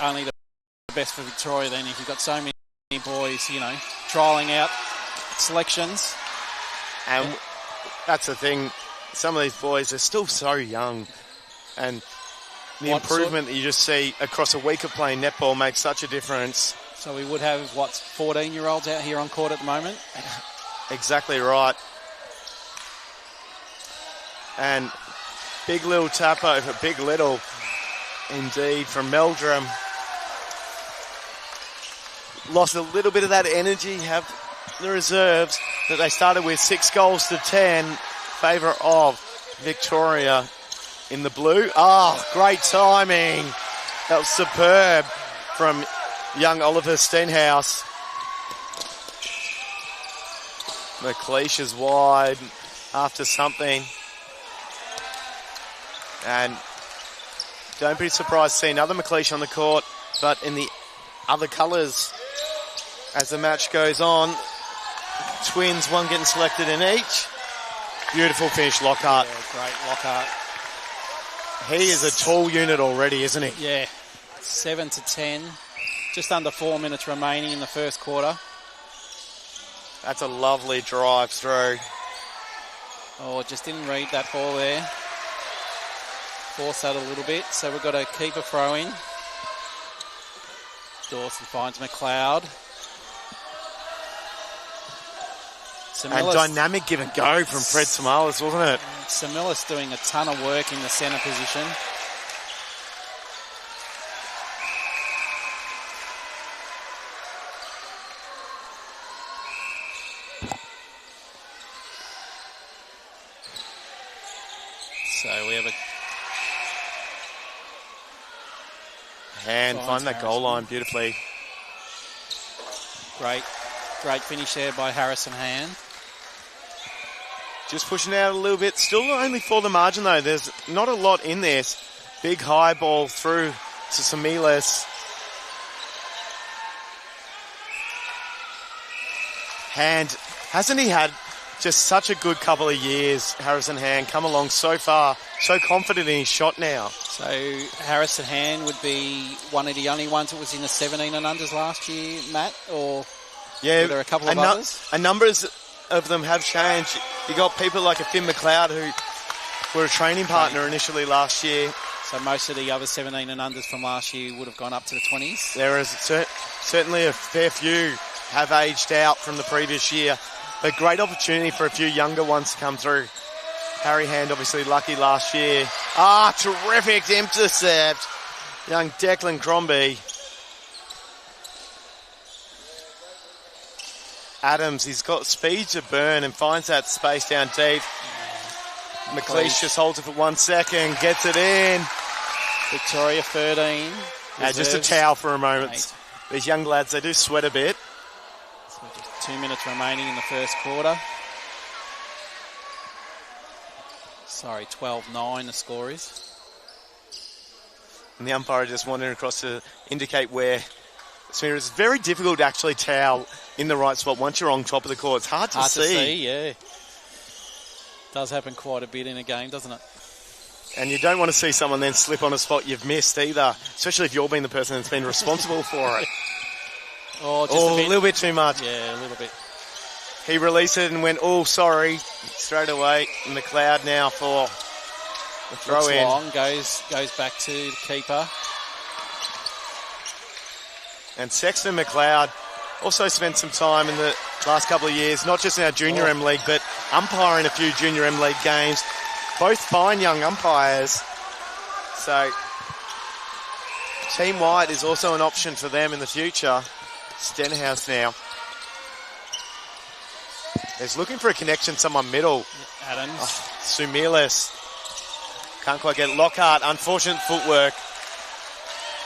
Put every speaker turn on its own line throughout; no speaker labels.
only the best for Victoria then if you've got so many boys, you know, trialling out selections.
And that's the thing. Some of these boys are still so young. And the improvement that you just see across a week of playing netball makes such a difference.
So we would have, 14-year-olds out here on court at the moment?
Exactly right. And big little tap over, big little indeed from Meldrum. Lost a little bit of that energy, have the reserves that they started with 6 goals to 10, favour of Victoria in the blue. Oh, great timing. That was superb from young Oliver Stenhouse. McLeish is wide after something. And don't be surprised to see another McLeish on the court, but in the other colours as the match goes on. Twins, one getting selected in each. Beautiful finish, Lockhart.
Yeah, great, Lockhart.
He is a tall unit already, isn't he?
Yeah, 7-10. Just under 4 minutes remaining in the first quarter.
That's a lovely drive through.
Oh, just didn't read that ball there. Force that a little bit. So we've got a keeper throw in. Dawson finds McLeod.
And dynamic give and go from Fred Samalas, wasn't it?
Samilis doing a ton of work in the centre position. So we have a
hand, find that goal line beautifully.
Great finish there by Harrison Hand.
Just pushing out a little bit. Still only for the margin, though. There's not a lot in this. Big high ball through to Samilis. Hand, hasn't he had just such a good couple of years, Harrison Hand, come along so far, so confident in his shot now.
So Harrison Hand would be one of the only ones that was in the 17 and unders last year, Matt, or
yeah,
were there a couple of others?
A number of them have changed. You got people like a Finn McLeod who were a training partner initially last year.
So most of the other 17 and unders from last year would have gone up to the 20s?
There is certainly a fair few have aged out from the previous year. But great opportunity for a few younger ones to come through. Harry Hand obviously lucky last year. Terrific intercept. Young Declan Crombie. Adams, he's got speed to burn and finds that space down deep. McLeish just holds it for 1 second, gets it in.
Victoria 13.
Just a towel for a moment. 8. These young lads, they do sweat a bit.
So just 2 minutes remaining in the first quarter. Sorry, 12-9 the score is.
And the umpire just wandering across to indicate where. So it's very difficult to actually towel in the right spot once you're on top of the court. It's hard to see.
Yeah. Does happen quite a bit in a game, doesn't it?
And you don't want to see someone then slip on a spot you've missed either, especially if you're being the person that's been responsible for it.
A
little bit too much.
Yeah, a little bit.
He released it and went, sorry, straight away. McLeod now for the throw in.
Long, goes back to the keeper.
And Sexton McLeod also spent some time in the last couple of years, not just in our Junior M League, but umpiring a few Junior M League games. Both fine young umpires. So, Team White is also an option for them in the future. Stenhouse now. He's looking for a connection, someone middle.
Adams.
Sumilis. Can't quite get it. Lockhart, unfortunate footwork.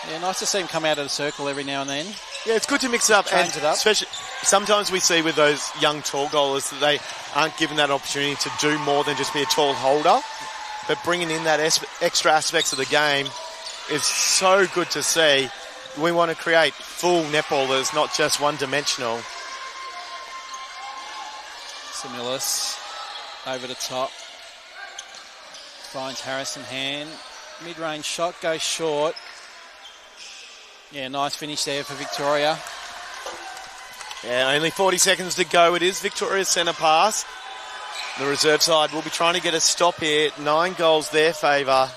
Yeah, nice to see him come out of the circle every now and then.
Yeah, it's good to mix it up.
Change it up.
Especially, sometimes we see with those young tall goalers that they aren't given that opportunity to do more than just be a tall holder. But bringing in that extra aspects of the game is so good to see. We want to create full netballers, not just one-dimensional.
Similis over the top. Finds Harrison Hand. Mid-range shot goes short. Yeah, nice finish there for Victoria.
Yeah, only 40 seconds to go. It is Victoria's centre pass. The reserve side will be trying to get a stop here. 9 goals their favour.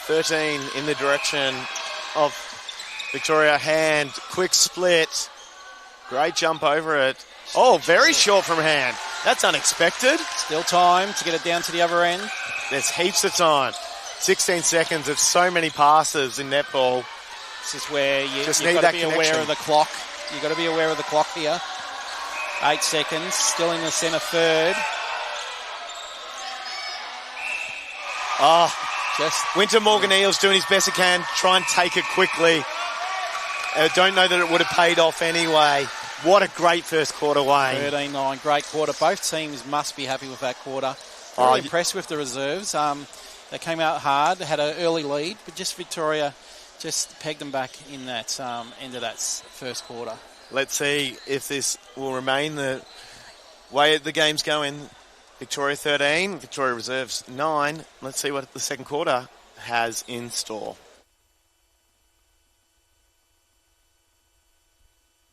13 in the direction of Victoria. Hand, quick split. Great jump over it. Oh, very short from Hand. That's unexpected.
Still time to get it down to the other end.
There's heaps of time. 16 seconds of so many passes in netball.
This is where you've
need
got to
that
be
connection.
aware of the clock. You've got to be aware of the clock here. 8 seconds, still in the centre third.
Winter Morgan Eels doing his best he can. Try and take it quickly. Don't know that it would have paid off anyway. What a great first quarter, Wayne.
13-9, great quarter. Both teams must be happy with that quarter. Very impressed with the reserves. They came out hard, had an early lead, but just Victoria just pegged them back in that end of that first quarter.
Let's see if this will remain the way the game's going. Victoria 13, Victoria Reserves 9. Let's see what the second quarter has in store.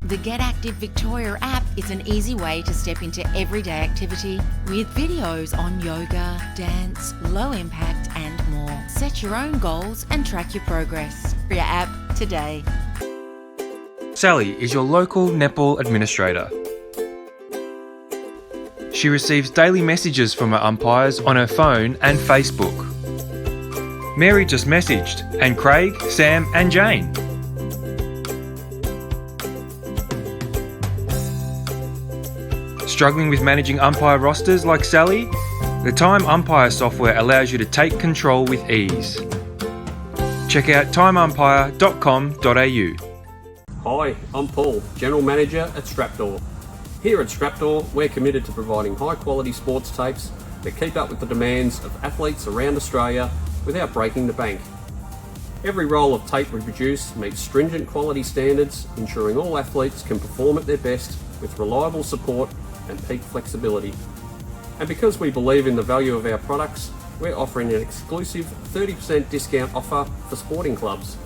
The Get Active Victoria app is an easy way to step into everyday activity with videos on yoga, dance, low impact and more. Set your own goals and track your progress. For your app today.
Sally is your local netball administrator. She receives daily messages from her umpires on her phone and Facebook. Mary just messaged, and Craig, Sam and Jane. Struggling with managing umpire rosters like Sally? The Time Umpire software allows you to take control with ease. Check out timeumpire.com.au.
Hi, I'm Paul, General Manager at Strapdoor. Here at Strapdoor, we're committed to providing high-quality sports tapes that keep up with the demands of athletes around Australia without breaking the bank. Every roll of tape we produce meets stringent quality standards, ensuring all athletes can perform at their best with reliable support and peak flexibility. And because we believe in the value of our products, we're offering an exclusive 30% discount offer for sporting clubs.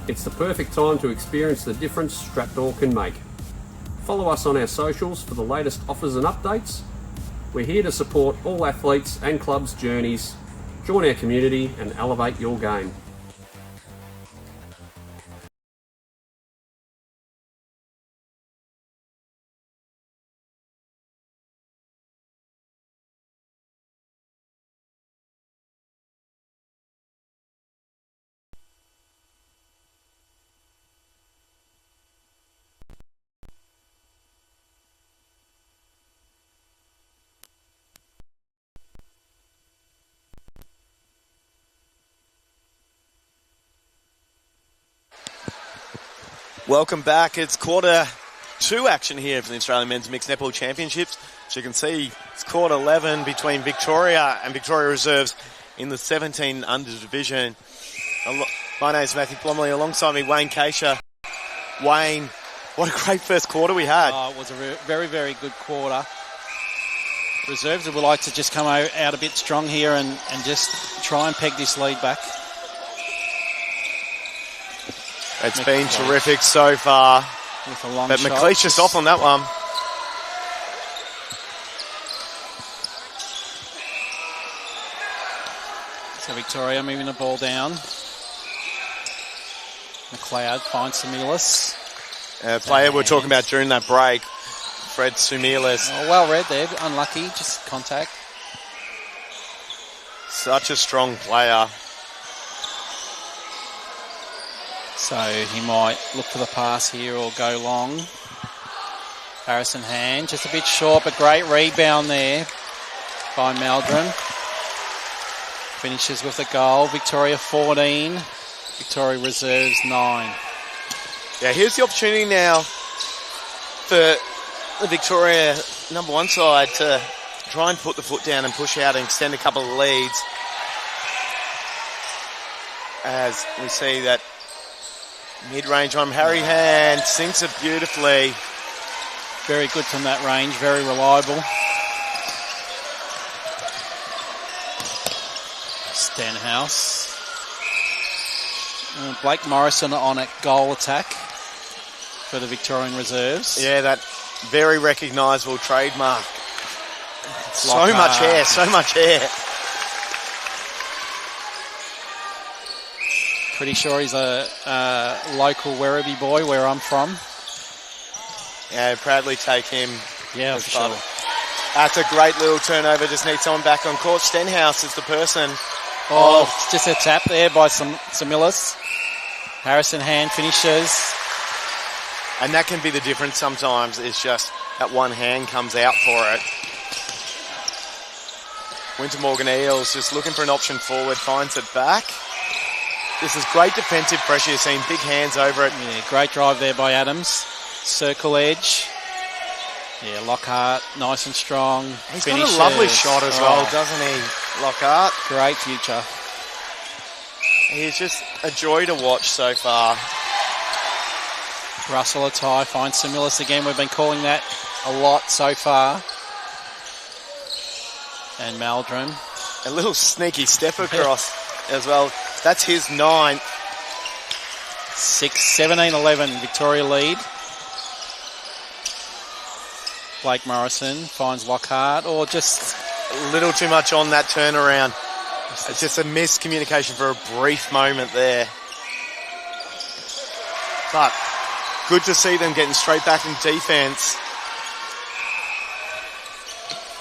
It's the perfect time to experience the difference Strapdoor can make. Follow us on our socials for the latest offers and updates. We're here to support all athletes and clubs' journeys. Join our community and elevate your game.
Welcome back. It's quarter 2 action here for the Australian Men's Mixed Netball Championships. As you can see, it's quarter 11 between Victoria and Victoria Reserves in the 17 under division. My name's Matthew Plumley. Alongside me, Wayne Keisha. Wayne, what a great first quarter we had.
It was a very, very good quarter. Reserves would like to just come out a bit strong here and just try and peg this lead back.
It's been terrific so far.
With a long
but
shot.
McLeish just off on that one.
So Victoria moving the ball down. McLeod finds Similis.
Player we're talking about during that break, Fred Similis.
Oh, well read there, but unlucky, just contact.
Such a strong player.
So he might look for the pass here or go long. Harrison Hand, just a bit short, but great rebound there by Meldrum. Finishes with a goal. Victoria 14, Victoria Reserves 9.
Yeah, here's the opportunity now for the Victoria number 1 side to try and put the foot down and push out and extend a couple of leads. As we see that mid-range one, Harry Hand sinks it beautifully.
Very good from that range, very reliable. Stenhouse. Blake Morrison on a goal attack for the Victorian Reserves.
Yeah, that very recognisable trademark. So
Lockhart.
much hair, so much hair.
Pretty sure he's a local Werribee boy where I'm from.
Yeah, proudly take him.
Yeah,
as
for
part
sure.
That's a great little turnover. Just need someone back on court. Stenhouse is the person.
Oh, just a tap there by Samilis. Harrison Hand finishes.
And that can be the difference sometimes. It's just that one hand comes out for it. Winter Morgan Eels just looking for an option forward. Finds it back. This is great defensive pressure. You're seeing big hands over it.
Yeah, great drive there by Adams. Circle edge. Yeah, Lockhart, nice and strong.
He's
Finishes.
got a lovely shot as well,
Oh,
doesn't he, Lockhart?
Great future.
He's just a joy to watch so far.
Russell Atai finds Samilis again. We've been calling that a lot so far. And Meldrum.
A little sneaky step across as well. That's his 9th.
17-11, Victoria lead. Blake Morrison finds Lockhart, or just
A little too much on that turnaround. It's just a miscommunication for a brief moment there. But good to see them getting straight back in defence.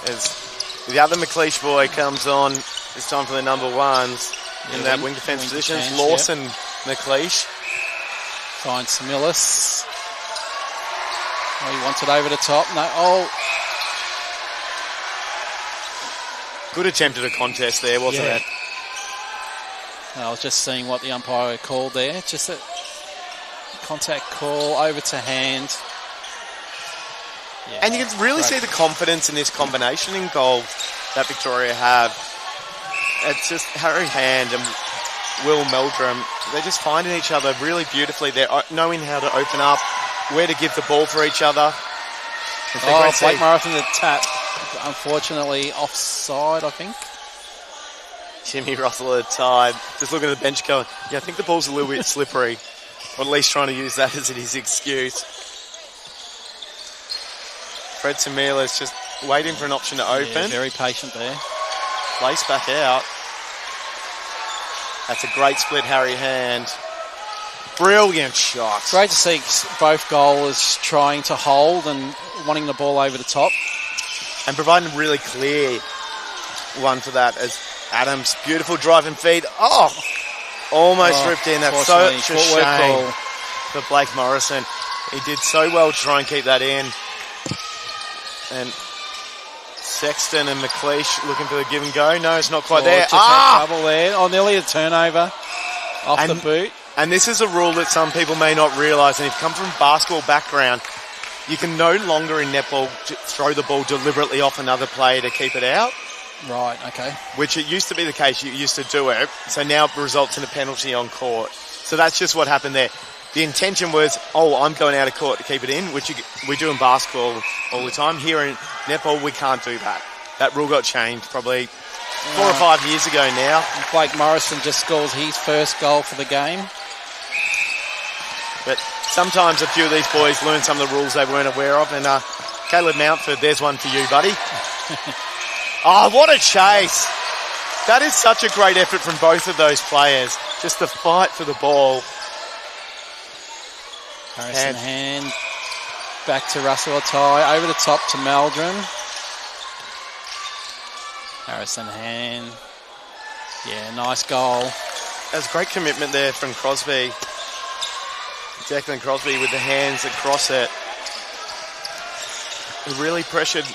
As the other McLeish boy comes on, this time for the number 1s in that wing defence position.
defence,
Lawson McLeish.
finds Samilis. Oh, he wants it over the top. No, oh,
Good attempt at a contest there, wasn't
Yeah.
it?
I was just seeing what the umpire called there. Just a contact call over to Hand. Yeah,
And you can really see the confidence in this combination in goal that Victoria have. It's just Harry Hand and Will Meldrum. They're just finding each other really beautifully. They're knowing how to open up, where to give the ball for each other. It's been
Oh,
great to
Blake
see.
Morrison, the tap. Unfortunately, offside, I think.
Jimmy Russell at the time, just looking at the bench going, yeah, I think the ball's a little bit slippery. Or at least trying to use that as his excuse. Fred Samilis just waiting for an option to
Yeah,
open.
very patient there.
Place back out. That's a great split, Harry Hand. Brilliant shot.
Great to see both goalers trying to hold and wanting the ball over the top.
And providing a really clear one for that as Adams, beautiful driving feed. Oh, almost ripped in. That's such a
footwork
shame
ball.
for Blake Morrison. He did so well to try and keep that in. And Sexton and McLeish looking for the give and go. No, it's not quite there.
Just had trouble there. Oh, nearly a turnover off the boot.
And this is a rule that some people may not realise. And if you come from a basketball background, you can no longer in netball throw the ball deliberately off another player to keep it out.
Right, okay.
Which it used to be the case. You used to do it. So now it results in a penalty on court. So that's just what happened there. The intention was, I'm going out of court to keep it in, which we do in basketball all the time. Here in netball, we can't do that. That rule got changed probably 4 or 5 years ago now.
Blake Morrison just scores his first goal for the game.
But sometimes a few of these boys learn some of the rules they weren't aware of. And Caleb Mountford, there's one for you, buddy. Oh, what a chase. That is such a great effort from both of those players. Just the fight for the ball.
Harrison Hand back to Russell Atai, over the top to Meldrum. Harrison Hand. Yeah, nice goal.
That's great commitment there from Crosby. Declan Crosby with the hands across it. He really pressured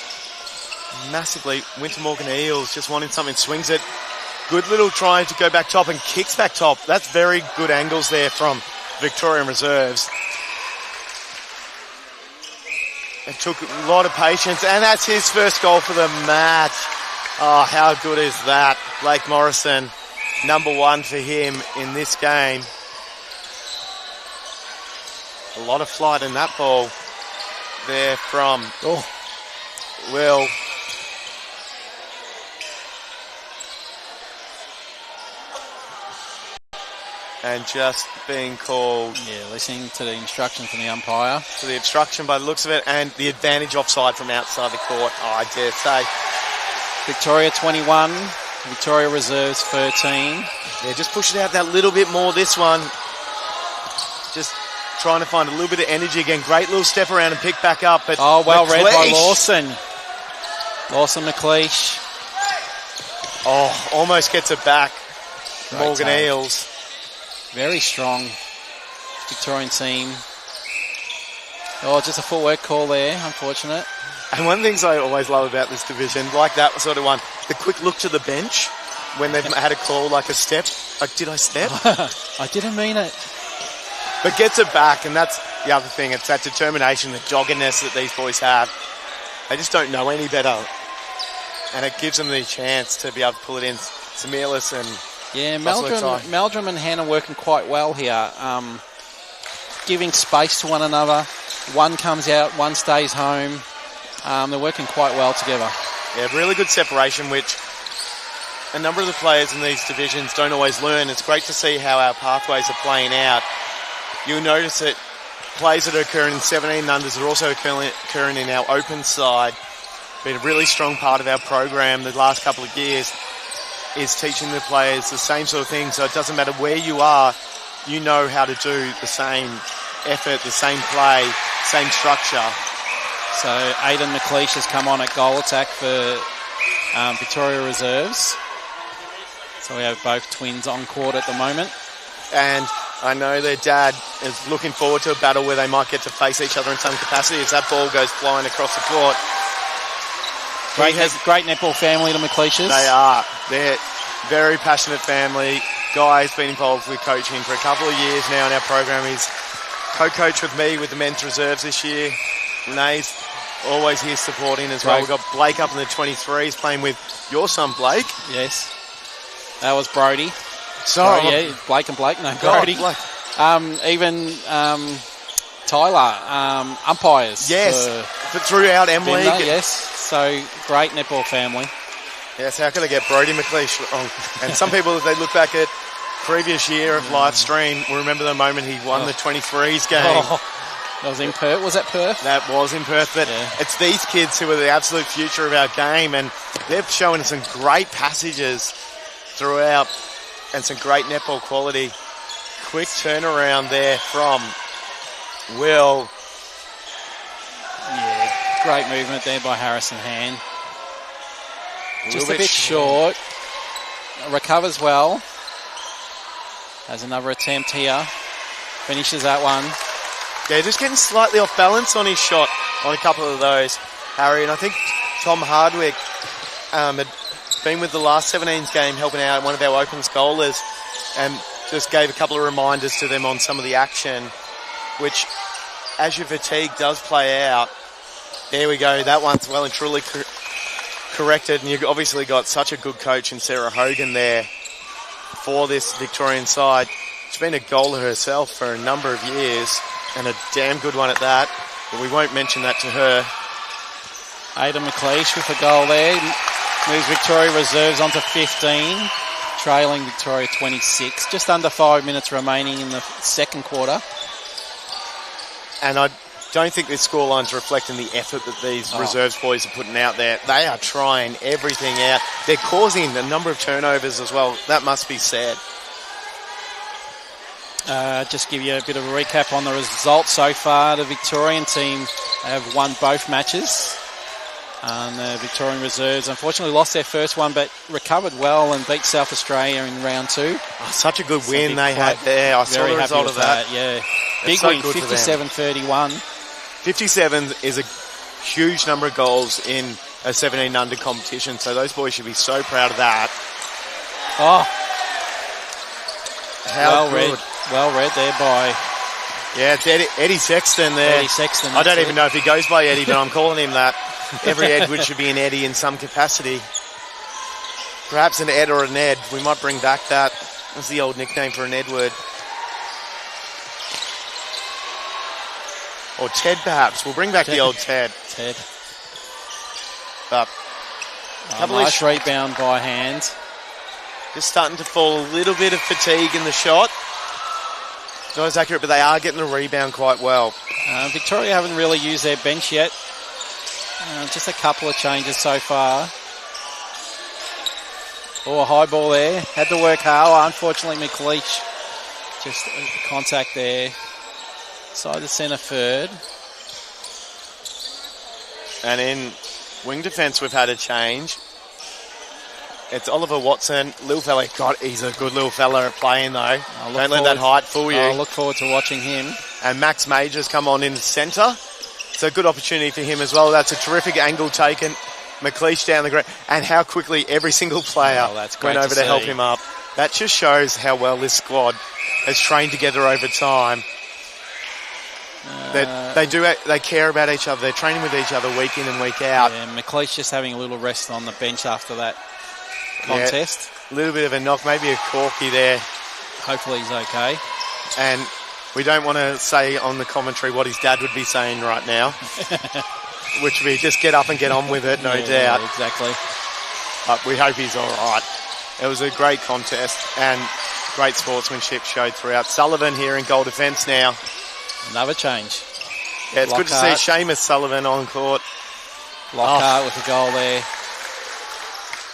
massively. Winter Morgan Eels just wanting something, swings it. Good little try to go back top and kicks back top. That's very good angles there from Victorian Reserves. It took a lot of patience, and that's his first goal for the match. Oh, how good is that? Blake Morrison, number 1 for him in this game. A lot of flight in that ball there from Will. and just being called
Yeah, listening to the instruction from the umpire.
to the obstruction by the looks of it, and the advantage offside from outside the court, I dare say.
Victoria 21, Victoria Reserves 13.
Yeah, just push it out that little bit more, this one. Just trying to find a little bit of energy again. Great little step around and pick back up. But
Oh, well read by
McLeish-
Lawson. Lawson McLeish.
Oh, almost gets it back.
Great
Morgan
take.
Eels.
Very strong Victorian team. Oh, just a footwork call there, unfortunate.
And one of the things I always love about this division, like that sort of one, the quick look to the bench when they've had a call like a step. Like, did I step?
I didn't mean it.
But gets it back, and that's the other thing. It's that determination, the doggedness that these boys have. They just don't know any better. And it gives them the chance to be able to pull it in. Samilis and
Yeah,
Buffalo tie.
Meldrum and Hannah working quite well here. Giving space to one another. One comes out, one stays home. They're working quite well together.
Yeah, really good separation, which a number of the players in these divisions don't always learn. It's great to see how our pathways are playing out. You'll notice that plays that are occurring in 17 unders are also occurring in our open side. Been a really strong part of our program the last couple of years is teaching the players the same sort of thing. So it doesn't matter where you are, you know how to do the same effort, the same play, same structure.
So Aidan McLeish has come on at goal attack for Victoria Reserves. So we have both twins on court at the moment.
And I know their dad is looking forward to a battle where they might get to face each other in some capacity as that ball goes flying across the court.
Great netball family, the McLeishes.
They are. They're very passionate family. Guy's been involved with coaching for a couple of years now in our program. He's co-coached with me with the men's reserves this year. Renee's always here supporting as well.
Right.
We've got Blake up in the 23s playing with your son Blake.
Yes. That was Brody.
Sorry,
Yeah, Blake and Blake, no,
God,
Brody.
Blake.
Even Tyler, umpires.
Yes,
for
but throughout M League.
Binder, yes. So great netball family.
Yes, how could I get Brody McLeish wrong? And some people, if they look back at previous year of live stream, will remember the moment he won the 23s game.
Oh, that was in Perth. Was that Perth?
That was in Perth, but
Yeah.
it's these kids who are the absolute future of our game, and they've shown some great passages throughout and some great netball quality. Quick turnaround there from Will.
Yeah, great movement there by Harrison Hand. Just a
bit
bit short. Recovers well. Has another attempt here. Finishes that one.
Yeah, just getting slightly off balance on his shot on a couple of those, Harry. And I think Tom Hardwick had been with the last 17s game helping out one of our open scholars and just gave a couple of reminders to them on some of the action, which as your fatigue does play out, there we go. That one's well and truly corrected. And you've obviously got such a good coach in Sarah Hogan there for this Victorian side. She's been a goaler herself for a number of years and a damn good one at that. But we won't mention that to her.
Aidan McLeish with a goal there. Moves Victoria Reserves onto 15. Trailing Victoria 26. Just under 5 minutes remaining in the second quarter.
And I don't think this scoreline's reflecting the effort that these reserves boys are putting out there. They are trying everything out. They're causing a number of turnovers as well. That must be said.
Just give you a bit of a recap on the results so far. The Victorian team have won both matches. And the Victorian Reserves unfortunately lost their first one, but recovered well and beat South Australia in round 2.
Oh, such a good win they had there. I saw the result of that.
Yeah,
It's
big
so
win,
good for them.
57-31.
57 is a huge number of goals in a 17 under competition, so those boys should be so proud of that.
Oh,
How good.
Well read there by
Yeah, it's Eddie Sexton there.
Eddie Sexton.
I don't
that's
even
it.
know if he goes by Eddie, but I'm calling him that. Every Edward should be an Eddie in some capacity. Perhaps an Ed or an Ed. We might bring back that. That's the old nickname for an Edward. Or Ted, perhaps. We'll bring back the old Ted.
Ted.
But couple of
Nice rebound by Hand.
just starting to fall a little bit of fatigue in the shot. not as accurate, but they are getting the rebound quite well.
Victoria haven't really used their bench yet. Just a couple of changes so far. Oh, a high ball there. Had to work hard. Unfortunately, McLeish just contact there. Side the centre third.
And in wing defence, we've had a change. It's Oliver Watson. Little fella. God, he's a good little fella at playing, though. Don't let that height fool you.
I look forward to watching him.
And Max Majors come on in the centre. It's a good opportunity for him as well. That's a terrific angle taken. McLeish down the ground. And how quickly every single player went over to help him up. That just shows how well this squad has trained together over time. They care about each other. They're training with each other week in and week out.
Yeah, McLeish just having a little rest on the bench after that contest.
A little bit of a knock, maybe a corky there.
Hopefully he's okay.
And we don't want to say on the commentary what his dad would be saying right now, which would be just get up and get on with it, no doubt.
Yeah, exactly.
But we hope he's all right. It was a great contest and great sportsmanship showed throughout. Sullivan here in goal defence now.
Another change.
Yeah, it's good to see Seamus Sullivan on court.
Lockhart with a goal there.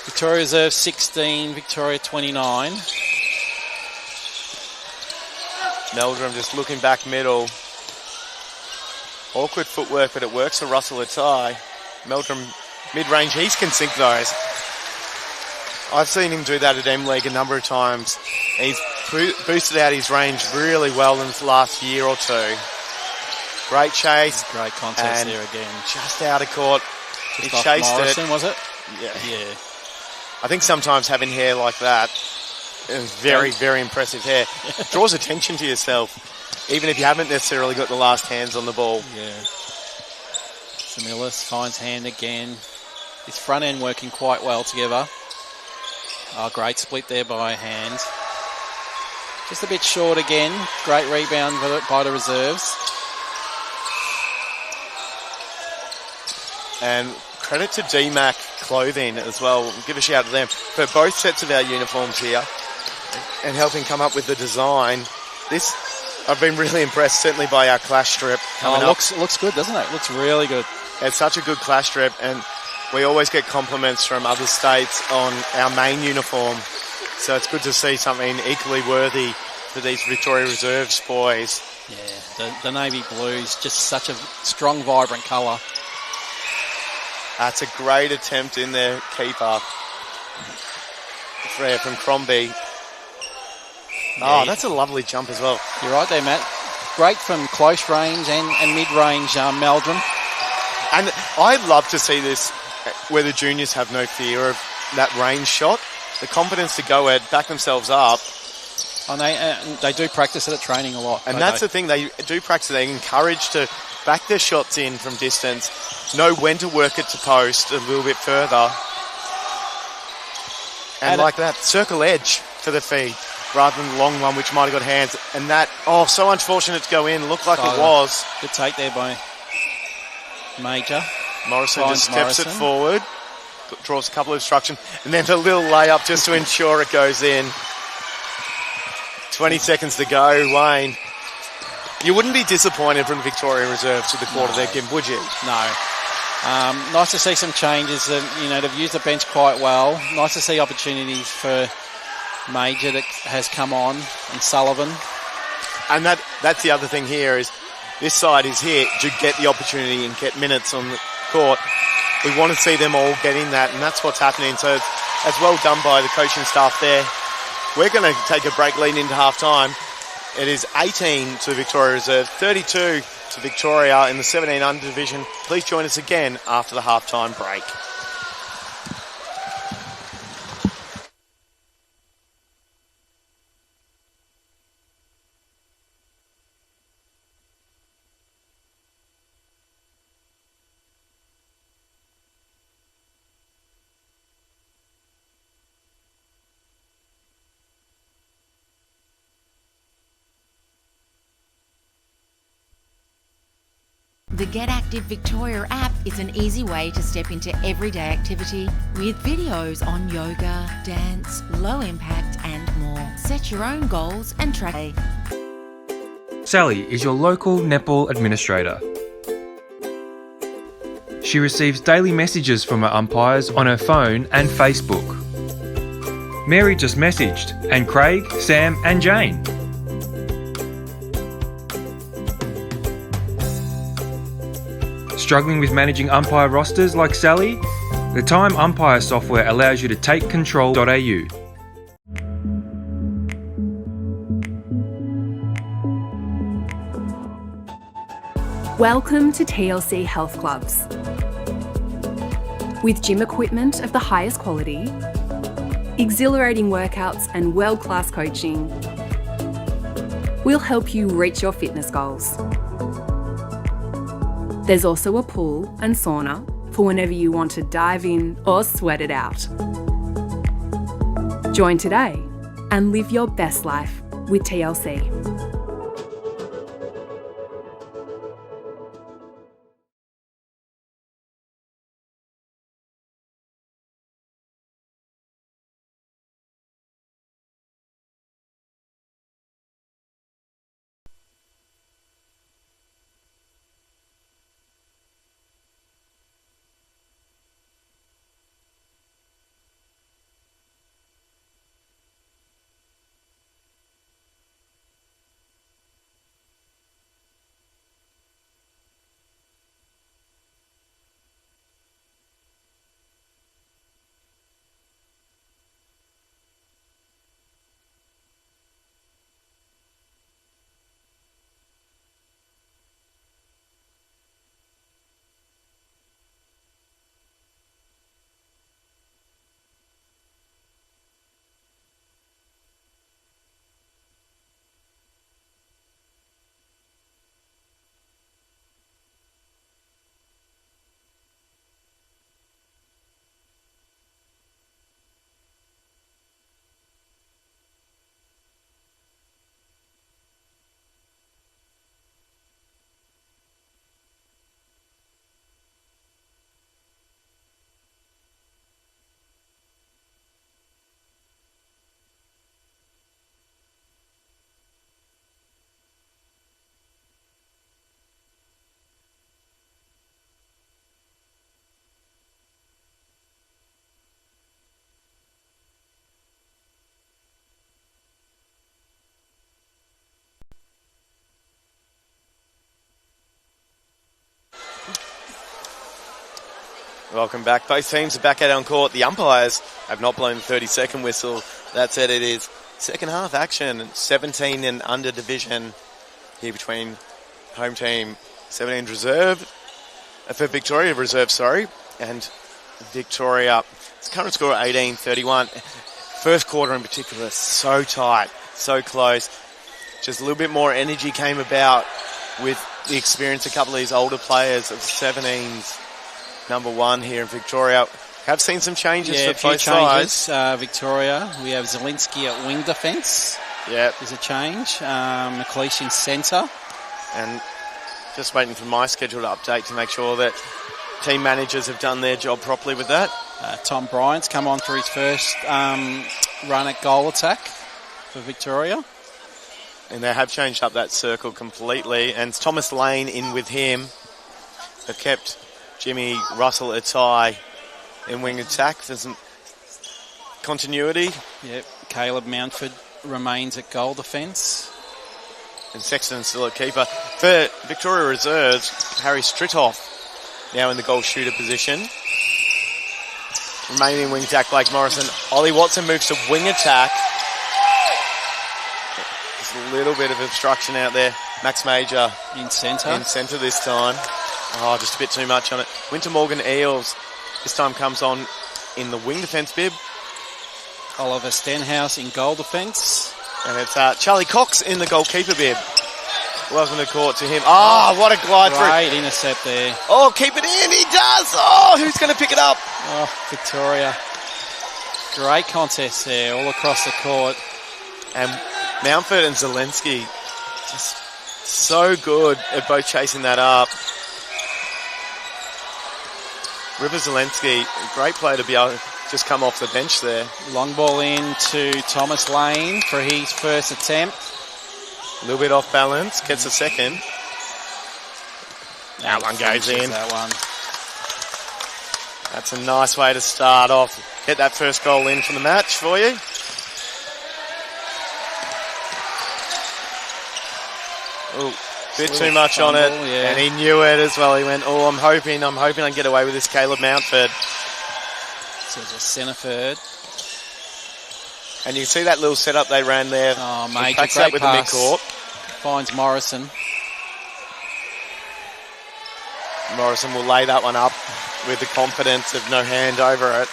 Victoria Reserve 16, Victoria 29.
Meldrum just looking back middle. Awkward footwork, but it works for Russell Atai. Meldrum mid-range, he can sink those. I've seen him do that at M-League a number of times. He's boosted out his range really well in the last year or two. Great chase.
Great contest there again.
Just out of court. He chased
Morrison,
it.
Was it?
Yeah. I think sometimes having hair like that is very, very impressive hair. Draws attention to yourself, even if you haven't necessarily got the last hands on the ball.
Yeah. Samilis finds hand again. His front end working quite well together. Oh, great split there by Hand. Just a bit short again. Great rebound by the reserves.
And credit to DMAC Clothing as well. We'll give a shout to them for both sets of our uniforms here and helping come up with the design. This, I've been really impressed, certainly by our clash strip coming up.
Looks good, doesn't it? Looks really good.
It's such a good clash strip, and we always get compliments from other states on our main uniform. So it's good to see something equally worthy for these Victoria Reserves boys.
Yeah, the navy blues, just such a strong, vibrant colour.
That's a great attempt in there, keeper. There from Crombie. That's a lovely jump as well.
You're right there, Matt. Great from close range and mid-range, Meldrum.
And I'd love to see this where the juniors have no fear of that range shot. The confidence to go ahead, back themselves up.
And they do practice it at training a lot.
And that's the thing, they do practice. They're encouraged to back their shots in from distance, know when to work it to post a little bit further. And like that, circle edge for the feed rather than the long one, which might have got hands. And that, so unfortunate to go in. Looked like it was.
Good take there by Major.
Morrison just steps it forward, draws a couple of instructions, and then a little layup just to ensure it goes in. 20 seconds to go, Wayne. You wouldn't be disappointed from the Victoria Reserves with the quarter they've given, would you?
No. Nice to see some changes. They've used the bench quite well. Nice to see opportunities for Major that has come on, and Sullivan.
And that's the other thing here is this side is here to get the opportunity and get minutes on the court. We want to see them all getting that, and that's what's happening. So it's well done by the coaching staff there. We're going to take a break leading into half-time. It is 18 to Victoria Reserve, 32 to Victoria in the 17 under division. Please join us again after the half-time break.
The Get Active Victoria app is an easy way to step into everyday activity with videos on yoga, dance, low impact and more. Set your own goals and track.
Sally is your local netball administrator. She receives daily messages from her umpires on her phone and Facebook. Mary just messaged, and Craig, Sam and Jane. Struggling with managing umpire rosters like Sally? The Time Umpire software allows you to take control.au.
Welcome to TLC Health Clubs. With gym equipment of the highest quality, exhilarating workouts and world-class coaching, we'll help you reach your fitness goals. There's also a pool and sauna for whenever you want to dive in or sweat it out. Join today and live your best life with TLC.
Welcome back. Both teams are back out on court. The umpires have not blown the 30-second whistle. That said, it is second half action. 17 and under division here between home team 17 reserve, for Victoria reserve, and Victoria. It's current score 18-31. First quarter in particular, so tight, so close. Just a little bit more energy came about with the experience of a couple of these older players of the 17s. Number one here in Victoria. Have seen some changes for both sides.
Victoria, we have Zielinski at wing defence.
Yeah.
There's a change. McLeish in centre.
And just waiting for my schedule to update to make sure that team managers have done their job properly with that.
Tom Bryant's come on for his first run at goal attack for Victoria.
And they have changed up that circle completely. And it's Thomas Lane in with him. They've kept Jimmy Russell Atai in wing attack. There's some continuity.
Yep. Caleb Mountford remains at goal defence.
And Sexton's still a keeper. For Victoria Reserves, Harry Stritoff now in the goal shooter position. Remaining in wing attack, Blake Morrison. Ollie Watson moves to wing attack. There's a little bit of obstruction out there. Max Major
in centre
this time. Oh, just a bit too much on it. Winter Morgan Eels this time comes on in the wing defence bib.
Oliver Stenhouse in goal defence.
And it's Charlie Cox in the goalkeeper bib. Welcome to court to him. Oh, what a glide through.
Great intercept there.
Oh, keep it in. He does. Oh, who's going to pick it up?
Oh, Victoria. Great contest there all across the court.
And Mountford and Zielinski just so good at both chasing that up. River Zielinski, a great player to be able to just come off the bench there.
Long ball in to Thomas Lane for his first attempt.
A little bit off balance, gets a second. That one goes in.
That one.
That's a nice way to start off. Get that first goal in for the match for you. Oh, bit too much on it.
Yeah.
And he knew it as well. He went, I'm hoping I can get away with this, Caleb Mountford.
So just centre third.
And you can see that little setup they ran there.
Oh, mate,
Backs
great
up with
pass.
the midcourt.
Finds Morrison.
Morrison will lay that one up with the confidence of no hand over it.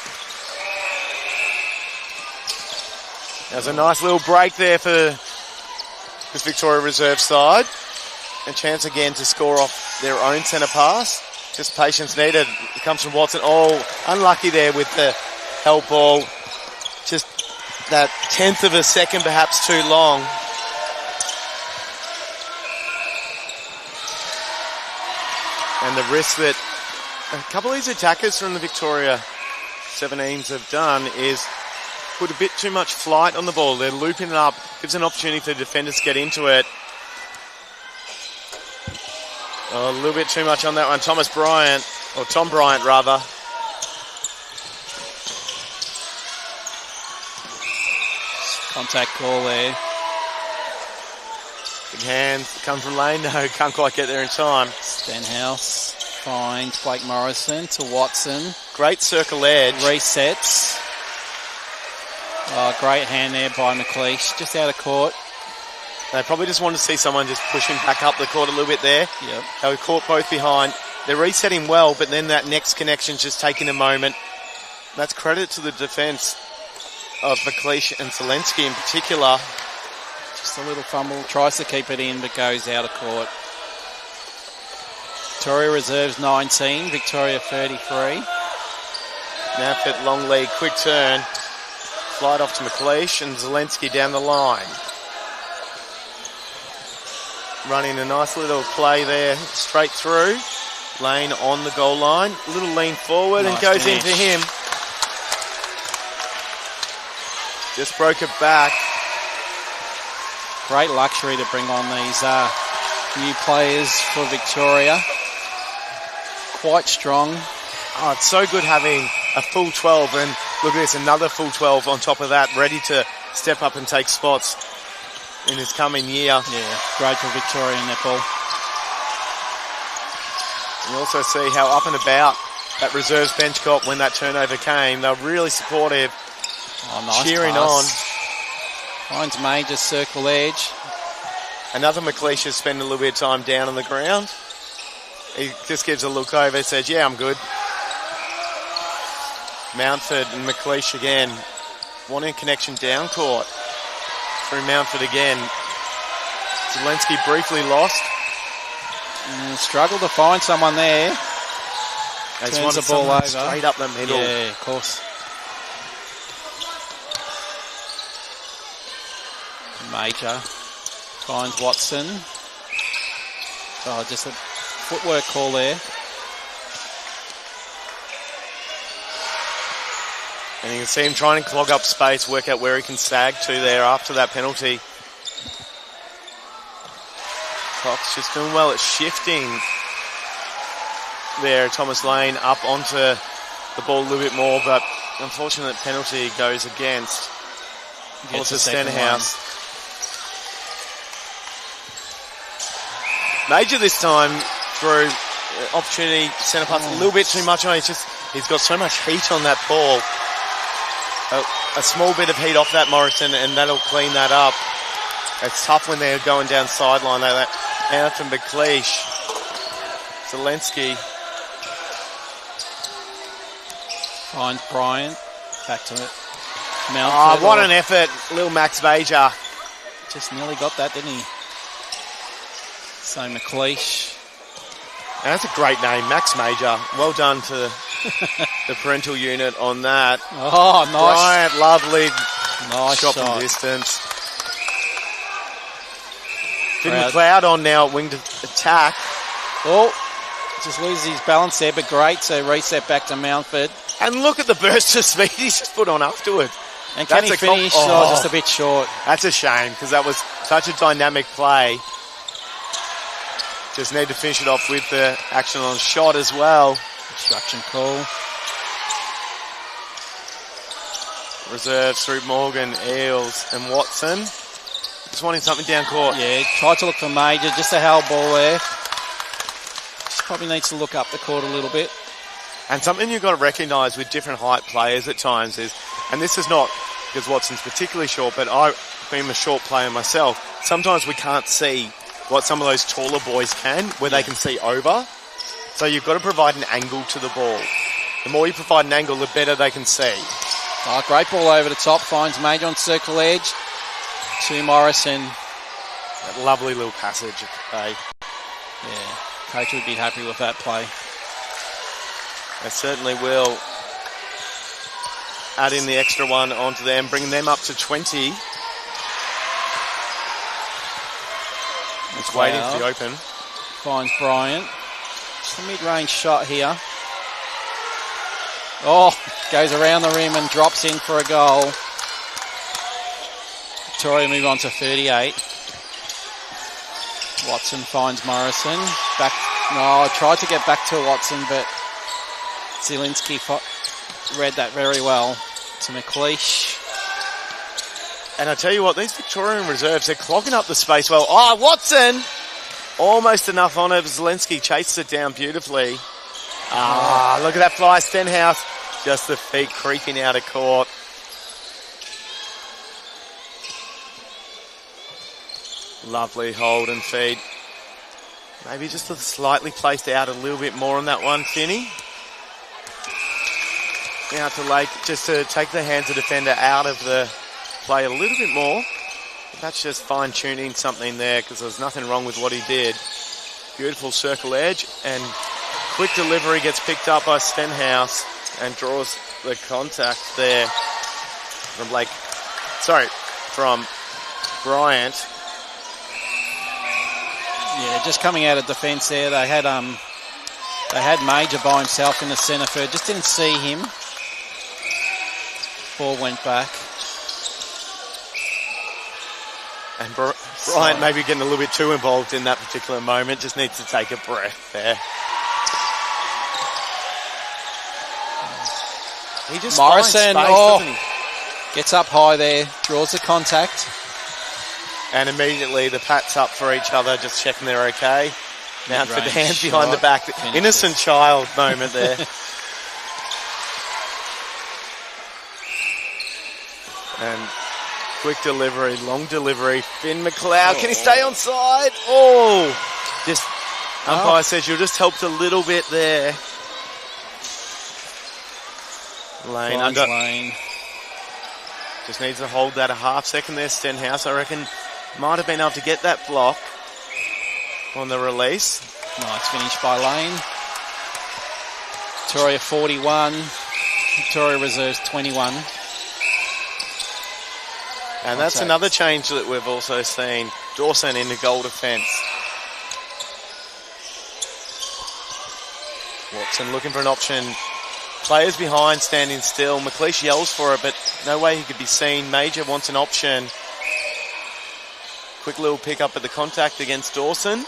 There's a nice little break there for this Victoria Reserve side. A chance again to score off their own centre pass. Just patience needed. It comes from Watson. Oh, unlucky there with the help ball. Just that 10th of a second perhaps too long. And the risk that a couple of these attackers from the Victoria 17s have done is put a bit too much flight on the ball. They're looping it up, gives an opportunity for the defenders to get into it. Oh, a little bit too much on that one. Tom Bryant rather.
Contact call there.
Big hand comes from Lane. No, can't quite get there in time.
Stenhouse finds Blake Morrison to Watson.
Great circle edge.
Resets. Oh, great hand there by McLeish. Just out of court.
They probably just want to see someone just push him back up the court a little bit there.
Yep.
They were caught both behind. They're resetting well, but then that next connection's just taking a moment. That's credit to the defence of McLeish and Zelensky in particular.
Just a little fumble. Tries to keep it in, but goes out of court. Victoria Reserves 19, Victoria 33.
Mountford long lead, quick turn. Slide off to McLeish and Zelensky down the line. Running a nice little play there, straight through. Lane on the goal line. A little lean forward and goes into him. Just broke it back.
Great luxury to bring on these new players for Victoria. Quite strong.
Oh, it's so good having a full 12, and look at this, another full 12 on top of that, ready to step up and take spots in this coming year.
Yeah, great for Victoria netball.
You also see how up and about that reserves bench got when that turnover came. They were really supportive,
nice
cheering
pass. Finds Major circle edge.
Another McLeish has spent a little bit of time down on the ground. He just gives a look over, says, yeah, I'm good. Mountford and McLeish again. Wanting connection down court. Through Mountford again. Zelensky briefly lost.
Struggled to find someone there.
They
Turns the ball over.
Straight up the middle.
Yeah, of course. Major finds Watson. Oh, just a footwork call there.
And you can see him trying to clog up space, work out where he can sag to there after that penalty. Cox just doing well at shifting there. Thomas Lane up onto the ball a little bit more, but unfortunate penalty goes against Melissa Stenhouse. Major this time through opportunity, centre pass a little bit too much on it. He's got so much heat on that ball. A small bit of heat off that Morrison and that'll clean that up. It's tough when they're going down sideline like that. Now from McLeish. Zelensky.
Finds Bryant. Back to it. Mountford.
What an effort. Little Max Major.
Just nearly got that, didn't he? So McLeish.
And that's a great name, Max Major. Well done to the parental unit on that.
Oh, nice.
Bryant, lovely.
Nice
shot
shot.
from distance. Finn McLeod on now at wing to attack.
Oh, just loses his balance there, but great. So reset back to Mountford.
And look at the burst of speed he's just put on afterward.
And can he finish? Just a bit short.
That's a shame because that was Such a dynamic play. Just need to finish it off with the action on shot as well.
Obstruction call.
Reserves through Morgan, Eales and Watson. Just wanting something down court.
Yeah, tried to look for Major, just a held ball there. Just probably needs to look up the court a little bit.
And something you've got to recognise with different height players at times is, and this is not because Watson's particularly short, but I've been a short player myself. Sometimes we can't see what some of those taller boys can, where they can see over. So you've got to provide an angle to the ball. The more you provide an angle, the better they can see.
Oh, great ball over the top. Finds Major on circle edge to Morrison.
That lovely little passage.
Yeah, coach would be happy with that play.
They certainly will. Add in the extra one onto them, bringing them up to 20. It's waiting for the open.
Finds Bryant. Just a mid-range shot here. Oh, goes around the rim and drops in for a goal. Victoria move on to 38. Watson finds Morrison. Back. No, tried to get back to Watson, but Zielinski read that very well to McLeish.
And I tell you what, these Victorian reserves, they're clogging up the space well. Oh, Watson! Almost enough on it. Zielinski chases it down beautifully. Look at that fly, Stenhouse. Just the feet creeping out of court. Lovely hold and feed. Maybe just slightly placed out a little bit more on that one, Finney. Out to Lake, just to take the hands of the defender out of the play a little bit more. That's just fine-tuning something there, because there's nothing wrong with what he did. Beautiful circle edge, and quick delivery gets picked up by Stenhouse and draws the contact there from from Bryant.
Yeah, just coming out of defence there. They had Major by himself in the centre third. Just didn't see him. Ball went back.
And Bryant maybe getting a little bit too involved in that particular moment. Just needs to take a breath there. He just
Morrison,
finds space, doesn't he?
Gets up high there, draws the contact.
And immediately the Pats up for each other, just checking they're okay. Now for the hands
shot.
behind the back.
Finishes.
Innocent child moment there. And quick delivery, long delivery. Finn McLeod, can he stay on side? Just umpire says you'll just helped a little bit there. Lane under.
Lane.
Just needs to hold that a half second there, Stenhouse. I reckon might have been able to get that block on the release.
Nice finish by Lane. Victoria 41. Victoria reserves 21.
And that's another change that we've also seen. Dawson in the goal defence. Watson looking for an option. Players behind standing still. McLeish yells for it, but no way he could be seen. Major wants an option. Quick little pick up at the contact against Dawson.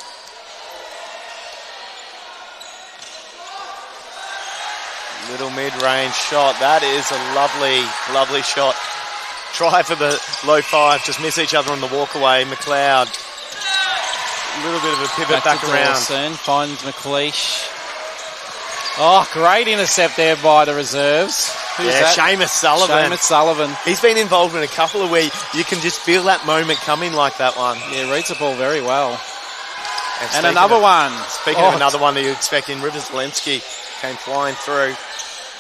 Little mid-range shot. That is a lovely, lovely shot. Try for the low five. Just miss each other on the walkaway. McLeod. A little bit of a pivot back around.
Dawson finds McLeish. Oh, great intercept there by the reserves. Who's that?
Seamus Sullivan.
Seamus Sullivan.
He's been involved in a couple of where you can just feel that moment coming like that one.
Yeah, reads the ball very well. And
speaking
another
of-
one.
Speaking of another one that you expect in, Rivers Zelensky came flying through.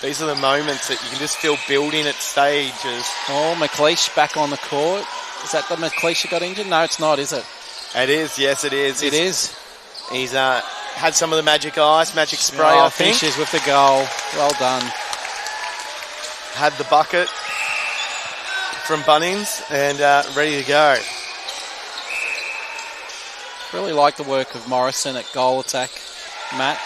These are the moments that you can just feel building at stages.
Oh, McLeish back on the court. Is that the McLeish who got injured? No, it's not, is it?
It is, yes it is.
It is.
He's had some of the magic ice, magic spray, I think.
Finishes with the goal. Well done.
Had the bucket from Bunnings and ready to go.
Really like the work of Morrison at goal attack, Matt.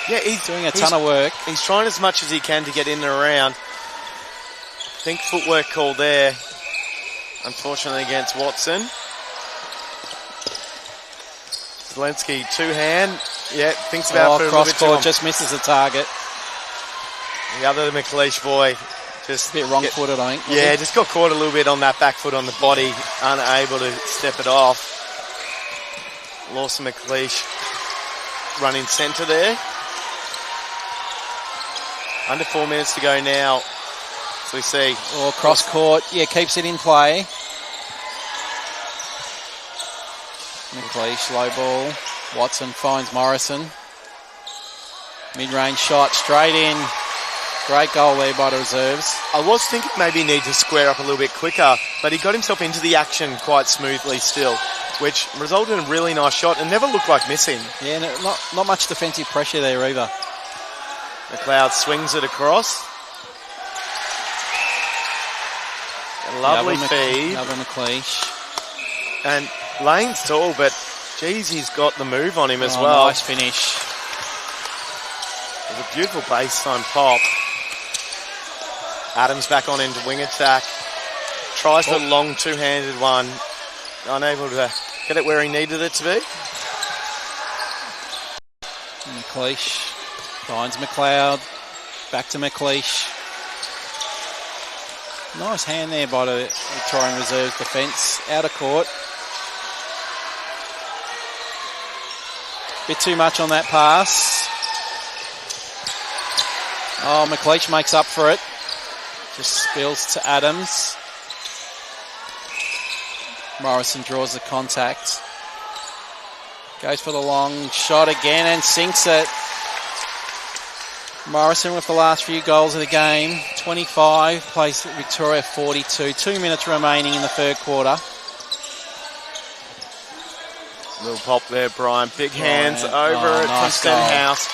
Yeah, he's
Doing a ton of work.
He's trying as much as he can to get in and around. I think footwork call there, unfortunately, against Watson. Zelensky, two-hand. Yeah, thinks about it for a little
cross
bit too
court,
long.
just misses the target.
The other McLeish boy just
A bit wrong-footed, I think.
Yeah, just got caught a little bit on that back foot on the body, unable to step it off. Lawson McLeish running centre there. Under 4 minutes to go now. So we see.
Cross court. Yeah, keeps it in play. McLeish, low ball. Watson finds Morrison. Mid-range shot, straight in. Great goal there by the reserves.
I was thinking maybe he needed to square up a little bit quicker, but he got himself into the action quite smoothly still, which resulted in a really nice shot and never looked like missing.
Yeah, not much defensive pressure there either.
McLeod swings it across. A lovely feed.
Another McLeish.
And Lane's tall, but geez, he's got the move on him as well.
Nice finish.
It was a beautiful baseline pop. Adams back on into wing attack. Tries the long two-handed one. Unable to get it where he needed it to be.
McLeish finds McLeod. Back to McLeish. Nice hand there by the Victorian Reserves defence. Out of court. Bit too much on that pass. Oh, McLeish makes up for it. Just spills to Adams. Morrison draws the contact. Goes for the long shot again and sinks it. Morrison with the last few goals of the game. 25, plays Victoria 42. 2 minutes remaining in the third quarter.
Little pop there, Brian. Big hands over it from Stenhouse.